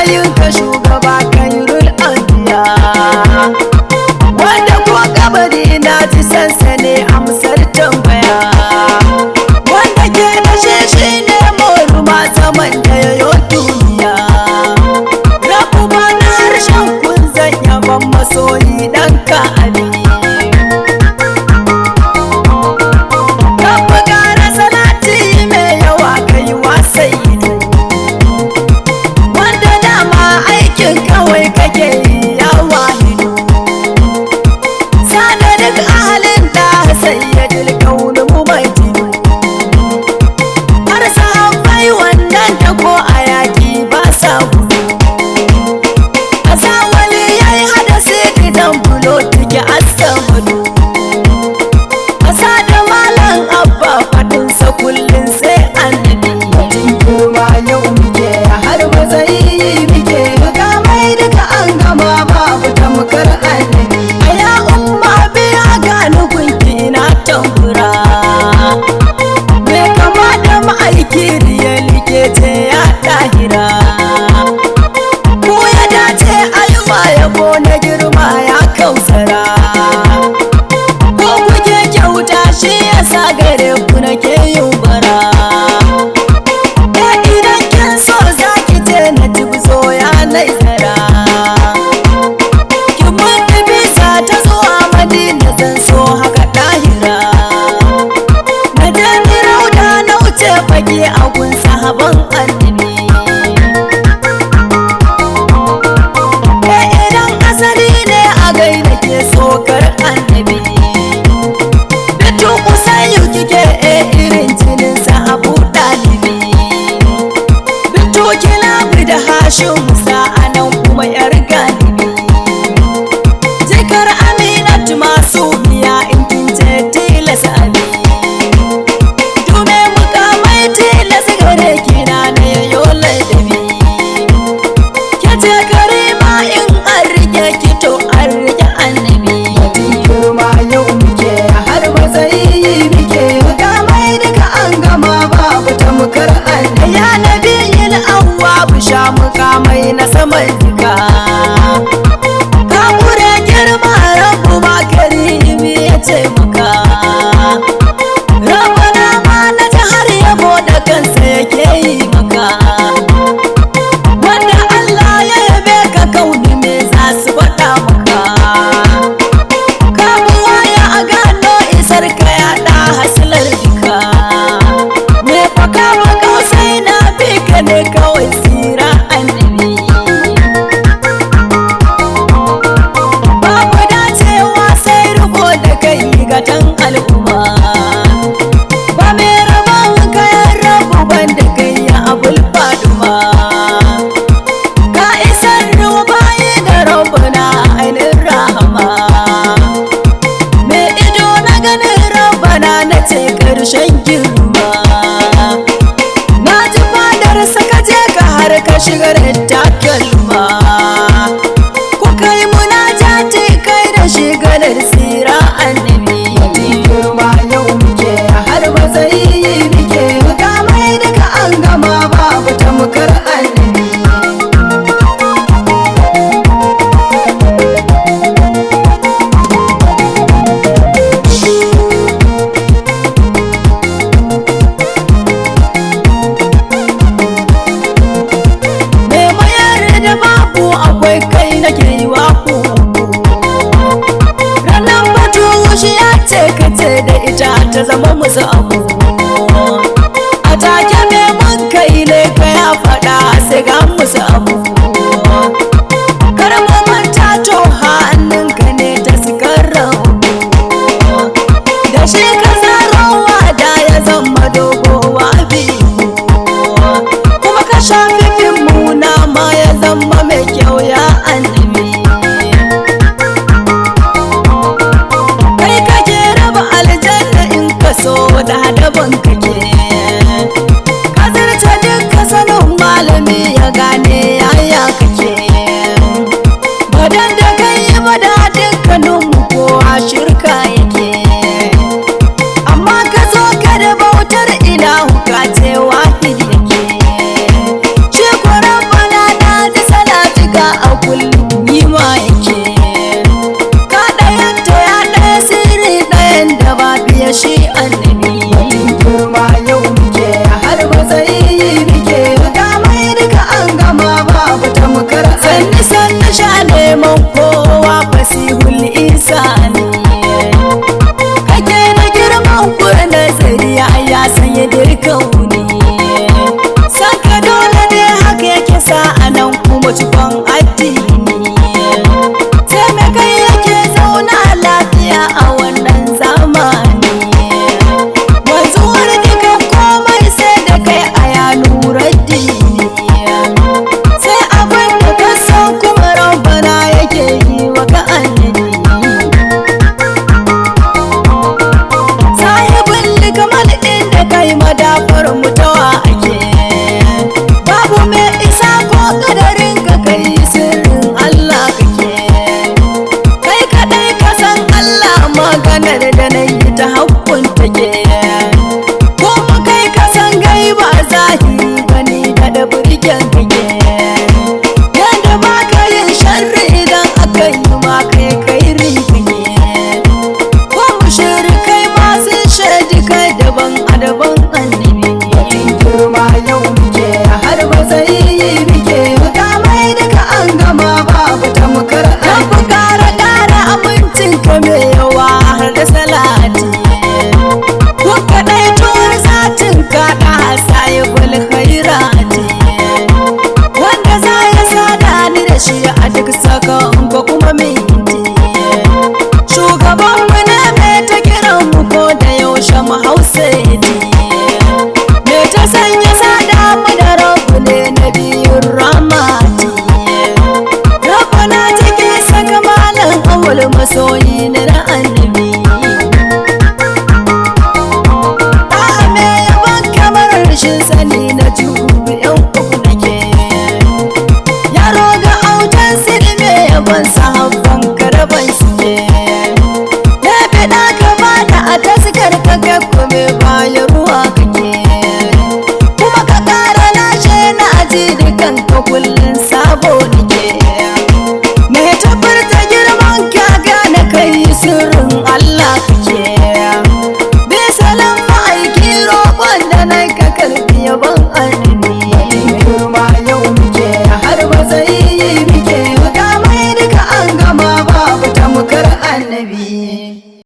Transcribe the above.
ra'ayinka shugaba kairul anbiya, wanda ko kabari na ji sansane amsar tambaya, wanda ke da shi ne moruma zaman da yayo duniya. Rabu ba na harshen kun zan yaban masoyi ɗanka Ali. Rabu gara salati mai yawa kai wasai, wanda dama aikin kawai kake yi ya wahidu. Sada duk ahalin da sayyadil kaunu mumajidu, har sahabbai wannan ta ko a yaƙi ba sa gudu. Asa wali yayi hadasi gidan bulo take asamadu. Asa da malam abba fadinsa kullum sai annabi. Mutum girma yau muke har matsayi muke, makamai duka an gama babu tamkar annabi. Aya umma biya gani gunki na tambura, me kama da ma'aiki ya like ce ya ɗahira. Ko ya dace alma yabo na girma ya kausara, ko kuke kyauta shi ya sa gare ku nake yin bara. Idan kin so za ki je na tibzo ya naizara, ki mutu bisa ta zuwa madina zan so haka ɗahira. Na je rauda na wuce fage a gun sahaban annabi. Idan asali ne a gaida ke sokar annabi, bitu usayu kike irin jinin sa Abu Dalibi. Bitu kilabi da Hashim Musa anan kuma yar galibi. Jikar Aminatu masu biya in kin ce tilas abi. Dume mukamai tilas gare kina na yayo ladabi. Kece karima in an rike ki to an rike annabi. Girma yau muke har matsayi muke, mukamai duka an gama babu tamkar annabi. Ya nabi yin awwa busha mukamai na saman jika, ka kure girma rabu ma karimi ya ce maka. Rabbana ma na ji har yabo da kansa yake yi maka, wanda Allah ya yabe ka kauni me za su faɗa maka. Kamuwa ya a gano isar ka ya ɗa hasilar duka, me faka maka sai na bi ka ne kawai tsira annabi. Babu dacewa sai riko da kai gatan al'umma, ba mai rabon kayan rabu banda kai ya abul faduma. Ka isar rubaye da rabbana ainihin rahama, me ido na ganin rabbana na ce ƙarshen girma. Na ji fadar saka je ka har ka shigar takalma, ku kai munajati kai da shigalar tsira annabi. Girma yau muke har matsayi muke, mukamai duka an gama babu tamkar annabi. Me mayar da babu akwai kai nake yi wa ku. Ranar batu shi ya ce ka ce da ita ta zama musu abu. A take me mun kai ne ka ya faɗa sai ga musu abu. Kar mu manta to hannunka ne ta sikar rabu, da shi ka zarawa da ya zama dogowa biyu, kuma ka shafi fin muna ma ya zama mai kyau ya annabi. Kai kake raba aljanna in ka so da daban kake, ka zarce duka sanin malami ya gane ya roƙo nike me tabbata girman ka gane kai sirrin Allah kake bi salam ma'aiki roƙon da nai ka karbi yaban